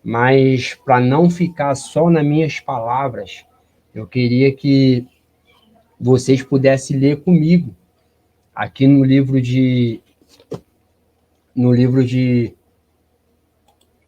Mas para não ficar só nas minhas palavras, eu queria que vocês pudessem ler comigo aqui no livro de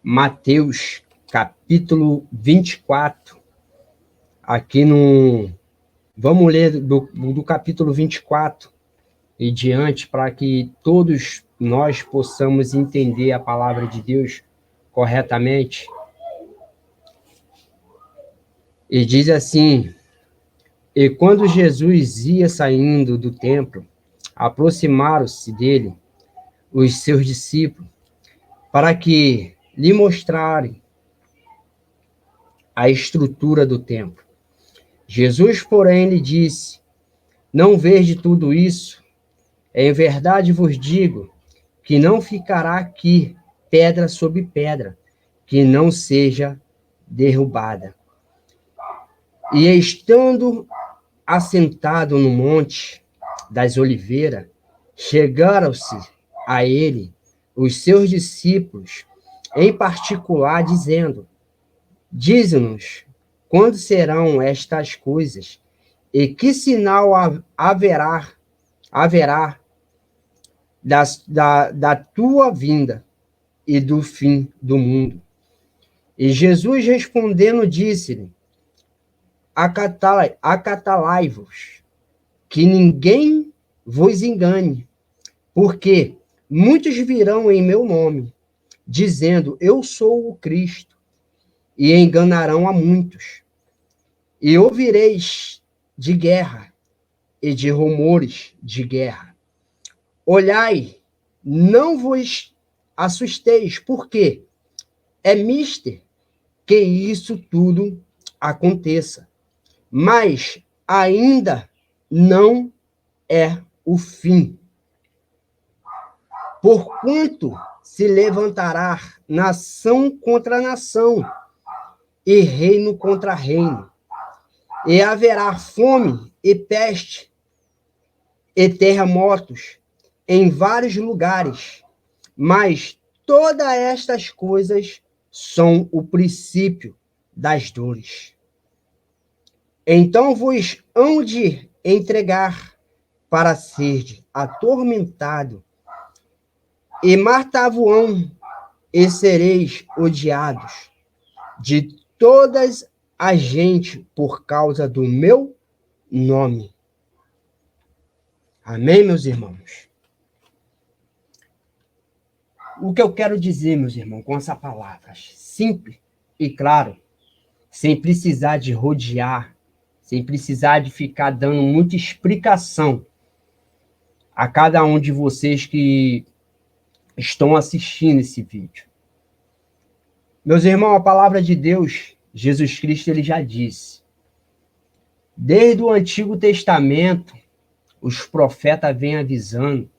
Mateus, capítulo 24. Aqui no Vamos ler do capítulo 24 e diante, para que todos nós possamos entender a palavra de Deus corretamente. E diz assim: e quando Jesus ia saindo do templo, aproximaram-se dele os seus discípulos, para que lhe mostrarem a estrutura do templo. Jesus, porém, lhe disse: não vede tudo isso? Em verdade vos digo que não ficará aqui pedra sobre pedra, que não seja derrubada. E estando assentado no monte das oliveiras, chegaram-se a ele os seus discípulos, em particular, dizendo: dize-nos, quando serão estas coisas? E que sinal haverá da tua vinda e do fim do mundo? E Jesus respondendo disse-lhe: acatalai-vos, que ninguém vos engane, porque muitos virão em meu nome, dizendo: eu sou o Cristo, e enganarão a muitos. E ouvireis de guerra e de rumores de guerra. Olhai, não vos assusteis, porque é mister que isso tudo aconteça. Mas ainda não é o fim. Porquanto se levantará nação contra nação, e reino contra reino, e haverá fome e peste, e terremotos em vários lugares, mas todas estas coisas são o princípio das dores. Então vos hão de entregar para ser atormentado, e matar-vos-ão, e sereis odiados de todas a gente por causa do meu nome. Amém, meus irmãos? O que eu quero dizer, meus irmãos, com essa palavra simples e claro, sem precisar de rodear, sem precisar de ficar dando muita explicação a cada um de vocês que estão assistindo esse vídeo. Meus irmãos, a palavra de Deus, Jesus Cristo, ele já disse. Desde o Antigo Testamento, os profetas vêm avisando.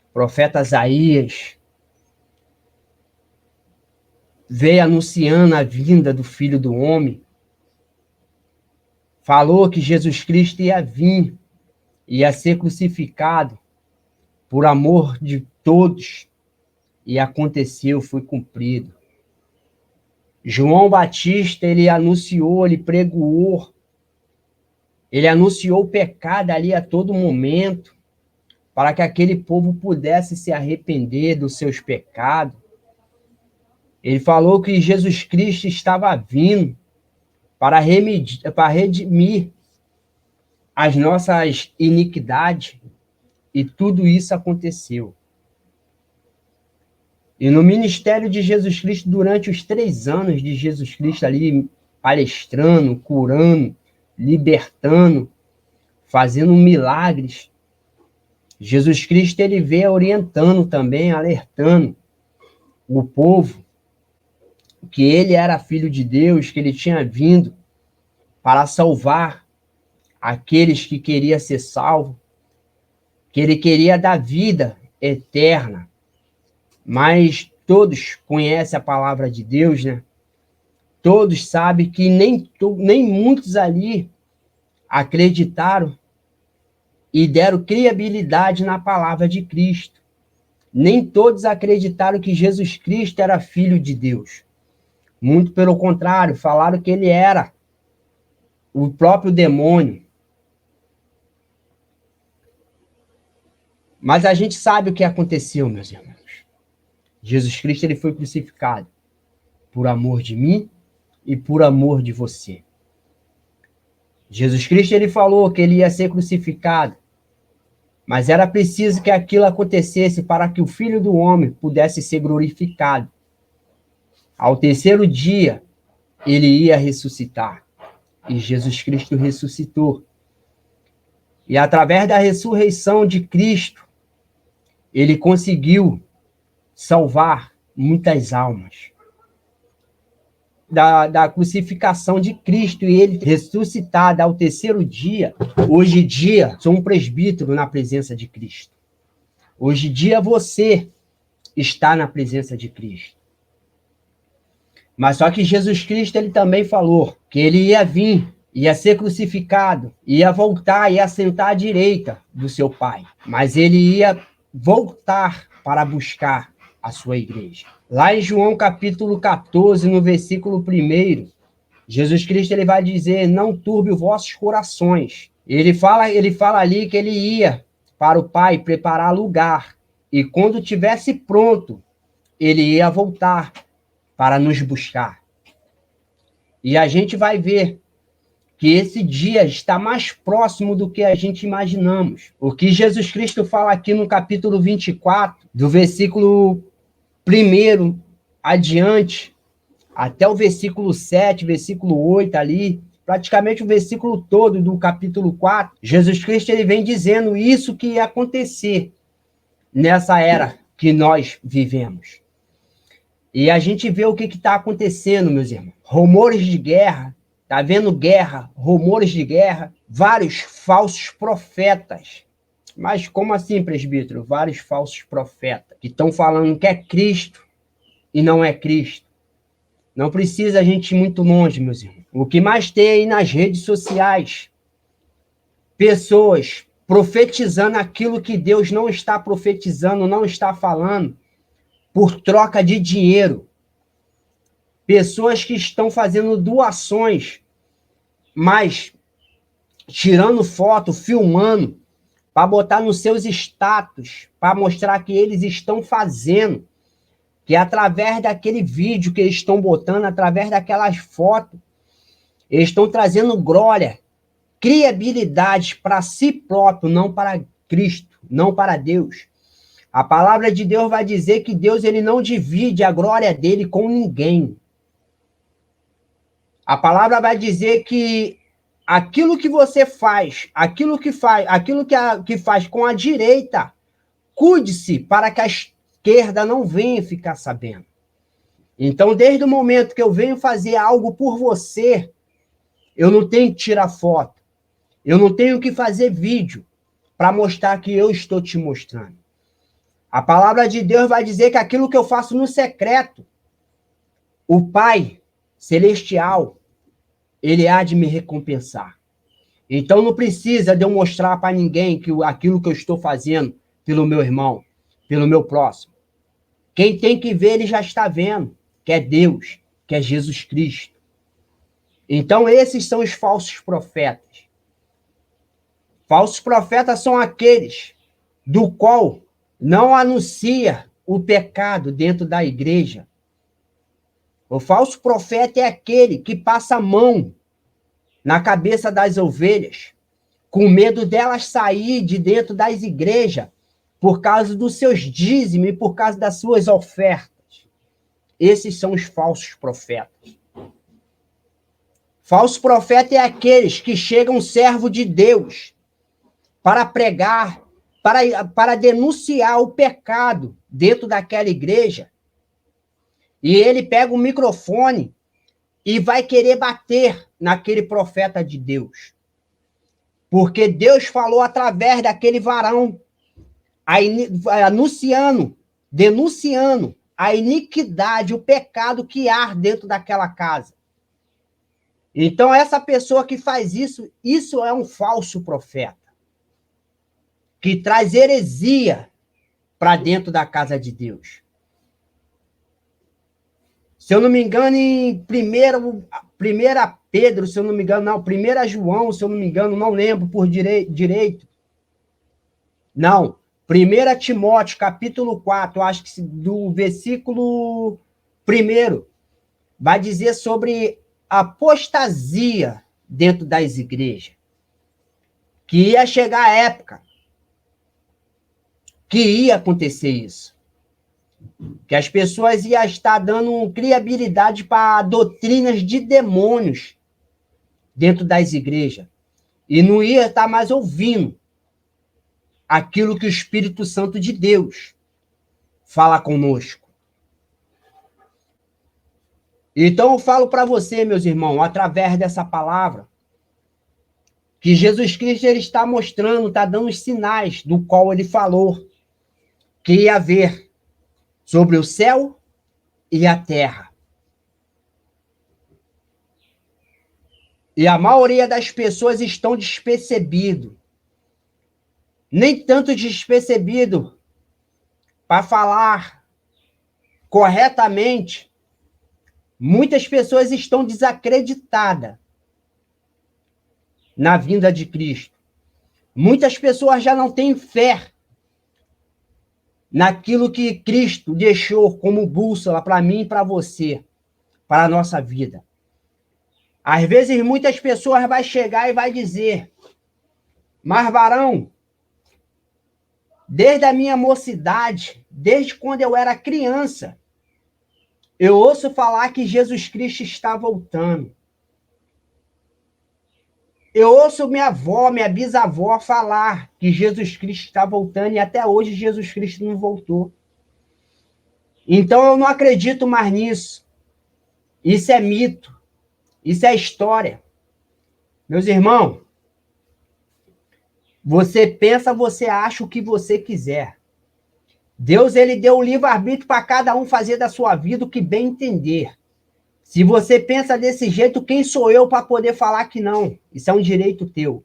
O profeta Isaías veio anunciando a vinda do Filho do Homem. Falou que Jesus Cristo ia vir, ia ser crucificado por amor de todos. E aconteceu, foi cumprido. João Batista, ele anunciou, ele pregoou, ele anunciou o pecado ali a todo momento, para que aquele povo pudesse se arrepender dos seus pecados. Ele falou que Jesus Cristo estava vindo para redimir as nossas iniquidades, e tudo isso aconteceu. E no ministério de Jesus Cristo, durante os 3 anos de Jesus Cristo ali, palestrando, curando, libertando, fazendo milagres, Jesus Cristo ele veio orientando também, alertando o povo que ele era filho de Deus, que ele tinha vindo para salvar aqueles que queriam ser salvos, que ele queria dar vida eterna. Mas todos conhecem a palavra de Deus, né? Todos sabem que nem muitos ali acreditaram e deram credibilidade na palavra de Cristo. Nem todos acreditaram que Jesus Cristo era filho de Deus. Muito pelo contrário, falaram que ele era o próprio demônio. Mas a gente sabe o que aconteceu, meus irmãos. Jesus Cristo ele foi crucificado por amor de mim e por amor de você. Jesus Cristo ele falou que ele ia ser crucificado, mas era preciso que aquilo acontecesse para que o Filho do Homem pudesse ser glorificado. Ao terceiro dia, ele ia ressuscitar. E Jesus Cristo ressuscitou. E através da ressurreição de Cristo, ele conseguiu salvar muitas almas. Da crucificação de Cristo e ele ressuscitado ao terceiro dia, hoje em dia, sou um presbítero na presença de Cristo. Hoje em dia você está na presença de Cristo. Mas só que Jesus Cristo ele também falou que ele ia vir, ia ser crucificado, ia voltar, ia sentar à direita do seu Pai. Mas ele ia voltar para buscar a sua igreja. Lá em João capítulo 14, no versículo 1, Jesus Cristo ele vai dizer, não turbe os vossos corações. Ele fala ali que ele ia para o Pai preparar lugar. E quando tivesse pronto, ele ia voltar para nos buscar. E a gente vai ver que esse dia está mais próximo do que a gente imaginamos. O que Jesus Cristo fala aqui no capítulo 24, do versículo 1 adiante, até o versículo 7, versículo 8 ali, praticamente o versículo todo do capítulo 4, Jesus Cristo ele vem dizendo isso que ia acontecer nessa era que nós vivemos. E a gente vê o que está acontecendo, meus irmãos. Rumores de guerra, está havendo guerra, rumores de guerra, vários falsos profetas. Mas como assim, presbítero? Vários falsos profetas que estão falando que é Cristo e não é Cristo. Não precisa a gente ir muito longe, meus irmãos. O que mais tem aí nas redes sociais, pessoas profetizando aquilo que Deus não está profetizando, não está falando, por troca de dinheiro. Pessoas que estão fazendo doações, mas tirando foto, filmando, para botar nos seus status, para mostrar que eles estão fazendo, que através daquele vídeo que eles estão botando, através daquelas fotos, eles estão trazendo glória, criabilidade para si próprio, não para Cristo, não para Deus. A palavra de Deus vai dizer que Deus ele não divide a glória dele com ninguém. A palavra vai dizer que aquilo que você faz, aquilo que faz com a direita, cuide-se para que a esquerda não venha ficar sabendo. Então, desde o momento que eu venho fazer algo por você, eu não tenho que tirar foto, eu não tenho que fazer vídeo para mostrar que eu estou te mostrando. A palavra de Deus vai dizer que aquilo que eu faço no secreto, o Pai Celestial, ele há de me recompensar. Então não precisa de eu mostrar para ninguém que aquilo que eu estou fazendo pelo meu irmão, pelo meu próximo. Quem tem que ver, ele já está vendo, que é Deus, que é Jesus Cristo. Então esses são os falsos profetas. Falsos profetas são aqueles do qual não anuncia o pecado dentro da igreja. O falso profeta é aquele que passa a mão na cabeça das ovelhas, com medo delas sair de dentro das igrejas, por causa dos seus dízimos e por causa das suas ofertas. Esses são os falsos profetas. Falso profeta é aqueles que chegam servo de Deus para pregar, para denunciar o pecado dentro daquela igreja. E ele pega o microfone e vai querer bater naquele profeta de Deus. Porque Deus falou através daquele varão, anunciando, denunciando a iniquidade, o pecado que há dentro daquela casa. Então, essa pessoa que faz isso, isso é um falso profeta, que traz heresia para dentro da casa de Deus. Se eu não me engano, em primeira Pedro, se eu não me engano, não, 1 João, se eu não me engano, não lembro por direito. Não, 1 Timóteo, capítulo 4, acho que do versículo 1, vai dizer sobre apostasia dentro das igrejas. Que ia chegar a época que ia acontecer isso. Que as pessoas iam estar dando criabilidade para doutrinas de demônios dentro das igrejas. E não ia estar mais ouvindo aquilo que o Espírito Santo de Deus fala conosco. Então eu falo para você, meus irmãos, através dessa palavra, que Jesus Cristo ele está mostrando, está dando os sinais do qual ele falou que ia haver sobre o céu e a terra. E a maioria das pessoas estão despercebido. Nem tanto despercebido para falar corretamente. Muitas pessoas estão desacreditadas na vinda de Cristo. Muitas pessoas já não têm fé naquilo que Cristo deixou como bússola para mim e para você, para a nossa vida. Às vezes, muitas pessoas vão chegar e vai dizer, mas varão, desde a minha mocidade, desde quando eu era criança, eu ouço falar que Jesus Cristo está voltando. Eu ouço minha avó, minha bisavó falar que Jesus Cristo está voltando e até hoje Jesus Cristo não voltou. Então eu não acredito mais nisso. Isso é mito. Isso é história. Meus irmãos, você pensa, você acha o que você quiser. Deus ele deu o livre-arbítrio para cada um fazer da sua vida o que bem entender. Se você pensa desse jeito, quem sou eu para poder falar que não? Isso é um direito teu.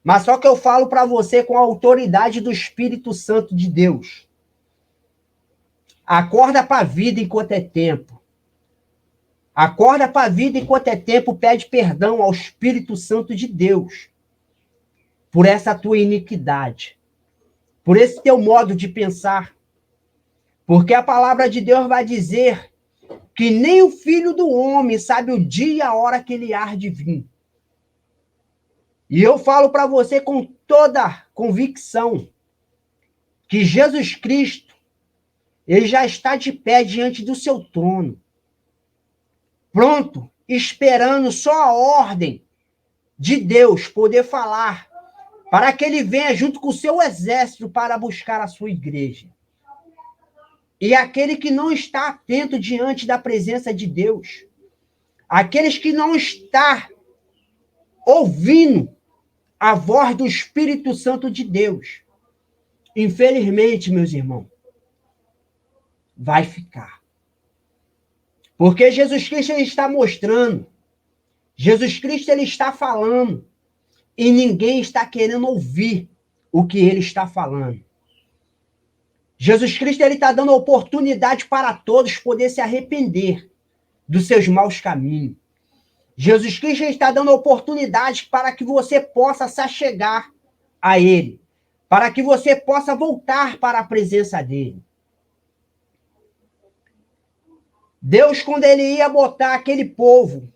Mas só que eu falo para você com a autoridade do Espírito Santo de Deus. Acorda para a vida enquanto é tempo. Acorda para a vida enquanto é tempo, pede perdão ao Espírito Santo de Deus por essa tua iniquidade, por esse teu modo de pensar. Porque a palavra de Deus vai dizer que nem o Filho do Homem sabe o dia e a hora que ele há de vir. E eu falo para você com toda convicção que Jesus Cristo, ele já está de pé diante do seu trono, pronto, esperando só a ordem de Deus poder falar, para que ele venha junto com o seu exército para buscar a sua igreja. E aquele que não está atento diante da presença de Deus, aqueles que não estão ouvindo a voz do Espírito Santo de Deus, infelizmente, meus irmãos, vai ficar. Porque Jesus Cristo ele está mostrando, Jesus Cristo ele está falando, e ninguém está querendo ouvir o que ele está falando. Jesus Cristo ele está dando oportunidade para todos poder se arrepender dos seus maus caminhos. Jesus Cristo está dando oportunidade para que você possa se achegar a Ele, para que você possa voltar para a presença dEle. Deus, quando Ele ia botar aquele povo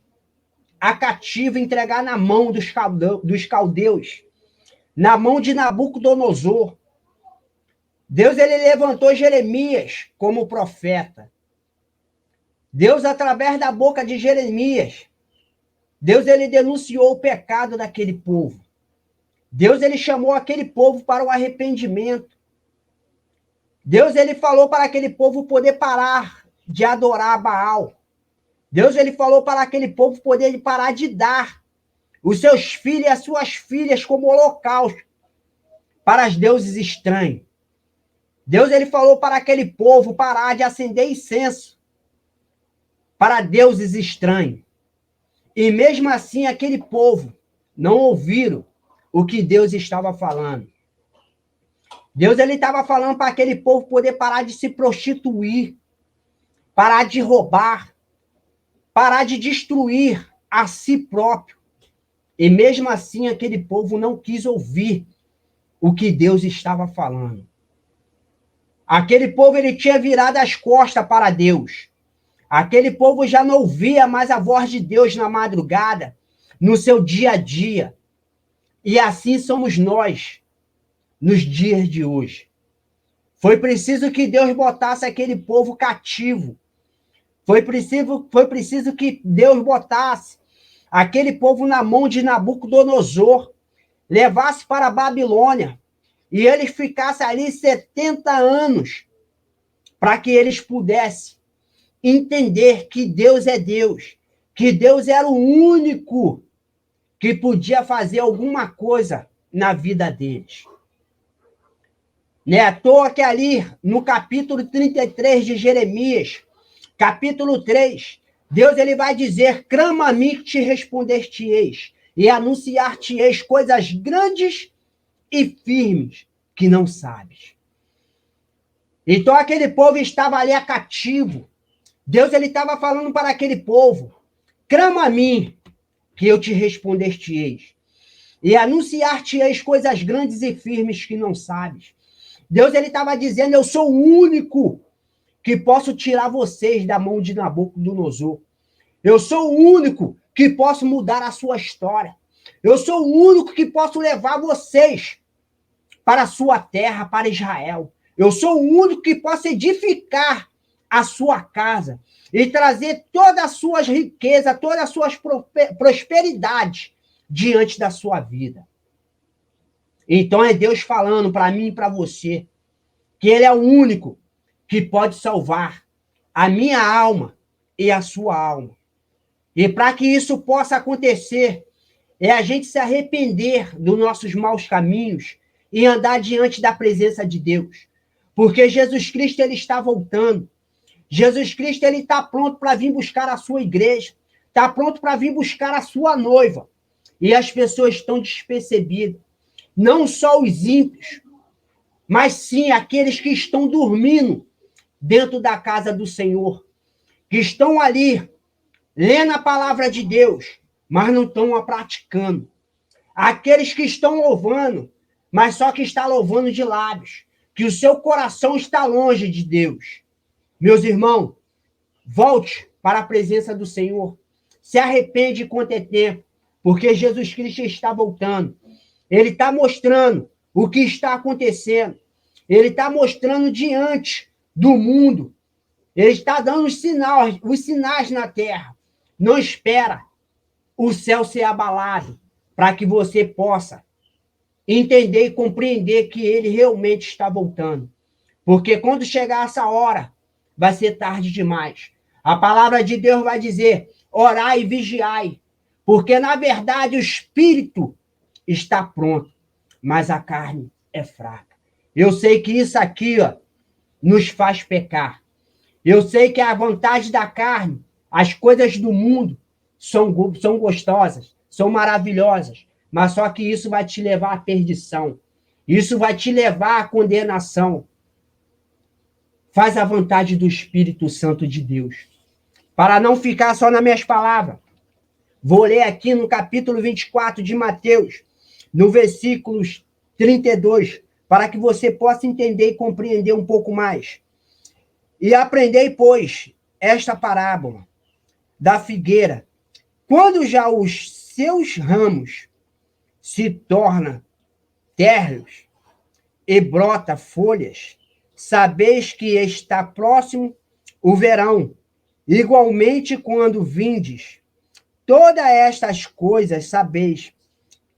a cativo, entregar na mão dos caldeus, na mão de Nabucodonosor, Deus ele levantou Jeremias como profeta. Deus, através da boca de Jeremias, Deus ele denunciou o pecado daquele povo. Deus ele chamou aquele povo para o arrependimento. Deus ele falou para aquele povo poder parar de adorar Baal. Deus ele falou para aquele povo poder parar de dar os seus filhos e as suas filhas como holocausto para os deuses estranhos. Deus ele falou para aquele povo parar de acender incenso para deuses estranhos. E mesmo assim, aquele povo não ouviram o que Deus estava falando. Deus ele estava falando para aquele povo poder parar de se prostituir, parar de roubar, parar de destruir a si próprio. E mesmo assim, aquele povo não quis ouvir o que Deus estava falando. Aquele povo, ele tinha virado as costas para Deus. Aquele povo já não ouvia mais a voz de Deus na madrugada, no seu dia a dia. E assim somos nós, nos dias de hoje. Foi preciso que Deus botasse aquele povo cativo. Foi preciso que Deus botasse aquele povo na mão de Nabucodonosor, levasse para a Babilônia, e eles ficassem ali 70 anos, para que eles pudessem entender que Deus é Deus, que Deus era o único que podia fazer alguma coisa na vida deles. Não é à toa que ali, no capítulo 33 de Jeremias, capítulo 3, Deus ele vai dizer: clama a mim que te responder-te-eis, e anunciar-te-eis coisas grandes e firmes que não sabes. Então aquele povo estava ali cativo. Deus ele estava falando para aquele povo: clama a mim que eu te responder-te-eis, e anunciar-te-eis coisas grandes e firmes que não sabes. Deus ele estava dizendo: eu sou o único que posso tirar vocês da mão de Nabucodonosor. Eu sou o único que posso mudar a sua história. Eu sou o único que posso levar vocês para a sua terra, para Israel. Eu sou o único que posso edificar a sua casa e trazer todas as suas riquezas, todas as suas prosperidades diante da sua vida. Então é Deus falando para mim e para você que Ele é o único que pode salvar a minha alma e a sua alma. E para que isso possa acontecer, é a gente se arrepender dos nossos maus caminhos e andar diante da presença de Deus. Porque Jesus Cristo ele está voltando. Jesus Cristo ele está pronto para vir buscar a sua igreja. Está pronto para vir buscar a sua noiva. E as pessoas estão despercebidas. Não só os ímpios, mas sim aqueles que estão dormindo dentro da casa do Senhor, que estão ali lendo a palavra de Deus, mas não estão a praticando. Aqueles que estão louvando, mas só que está louvando de lábios, que o seu coração está longe de Deus. Meus irmãos, volte para a presença do Senhor. Se arrepende quanto é tempo, porque Jesus Cristo está voltando. Ele está mostrando o que está acontecendo. Ele está mostrando diante do mundo. Ele está dando os sinais na terra. Não espera o céu ser abalado para que você possa entender e compreender que ele realmente está voltando. Porque quando chegar essa hora, vai ser tarde demais. A palavra de Deus vai dizer: orai e vigiai. Porque, na verdade, o espírito está pronto, mas a carne é fraca. Eu sei que isso aqui nos faz pecar. Eu sei que a vontade da carne, as coisas do mundo, são gostosas, são maravilhosas, mas só que isso vai te levar à perdição. Isso vai te levar à condenação. Faz a vontade do Espírito Santo de Deus. Para não ficar só nas minhas palavras, vou ler aqui no capítulo 24 de Mateus, no versículos 32, para que você possa entender e compreender um pouco mais. E aprendei, pois, esta parábola da figueira. Quando já os seus ramos se tornam térreos e brota folhas, sabeis que está próximo o verão. Igualmente, quando vindes todas estas coisas, sabeis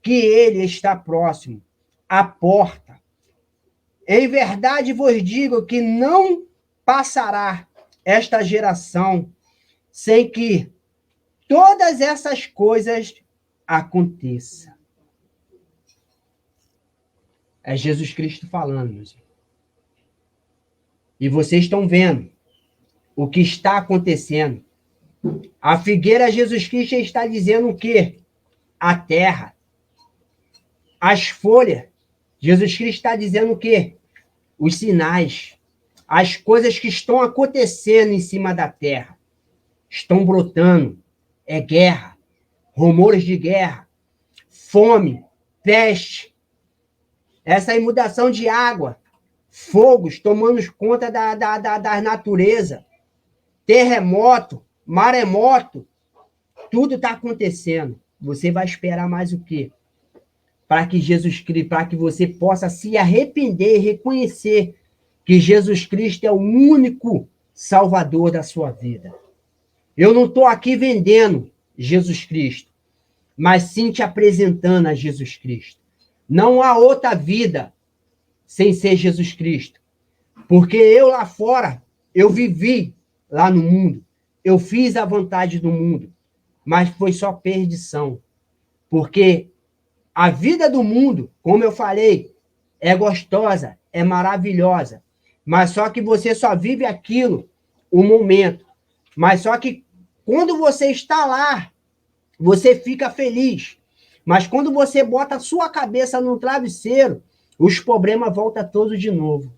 que ele está próximo, à porta. Em verdade vos digo que não passará esta geração sem que todas essas coisas aconteçam. É Jesus Cristo falando, meus irmãos. E vocês estão vendo o que está acontecendo. A figueira, Jesus Cristo está dizendo o quê? A terra. As folhas, Jesus Cristo está dizendo o quê? Os sinais. as coisas que estão acontecendo em cima da terra, estão brotando, é guerra, rumores de guerra, fome, peste, essa inundação de água, fogos tomando conta da natureza, terremoto, maremoto, tudo está acontecendo. Você vai esperar mais o quê? Para que Jesus Cristo, para que você possa se arrepender e reconhecer que Jesus Cristo é o único Salvador da sua vida. Eu não estou aqui vendendo Jesus Cristo, mas sim te apresentando a Jesus Cristo. Não há outra vida sem ser Jesus Cristo. Porque eu lá fora, eu vivi lá no mundo, eu fiz a vontade do mundo, mas foi só perdição. Porque a vida do mundo, como eu falei, é gostosa, é maravilhosa, mas só que você só vive aquilo, o momento. Mas só que quando você está lá, você fica feliz. Mas quando você bota a sua cabeça no travesseiro, os problemas voltam todos de novo.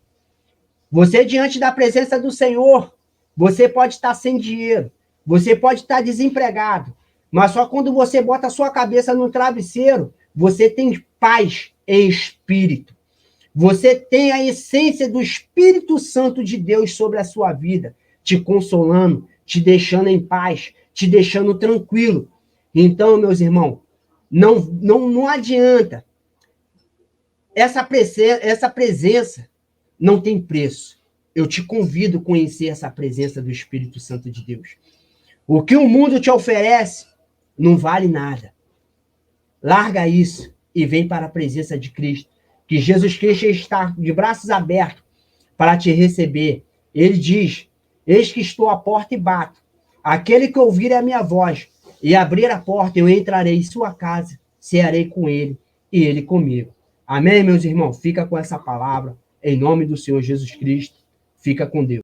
Você, diante da presença do Senhor, você pode estar sem dinheiro, você pode estar desempregado, mas só quando você bota a sua cabeça no travesseiro, você tem paz em espírito. Você tem a essência do Espírito Santo de Deus sobre a sua vida, te consolando, te deixando em paz, te deixando tranquilo. Então, meus irmãos, não adianta. Essa presença não tem preço. Eu te convido a conhecer essa presença do Espírito Santo de Deus. O que o mundo te oferece não vale nada. Larga isso e vem para a presença de Cristo. Que Jesus Cristo está de braços abertos para te receber. Ele diz, eis que estou à porta e bato. Aquele que ouvir a minha voz e abrir a porta, eu entrarei em sua casa, cearei com ele e ele comigo. Amém, meus irmãos? Fica com essa palavra. Em nome do Senhor Jesus Cristo. Fica com Deus.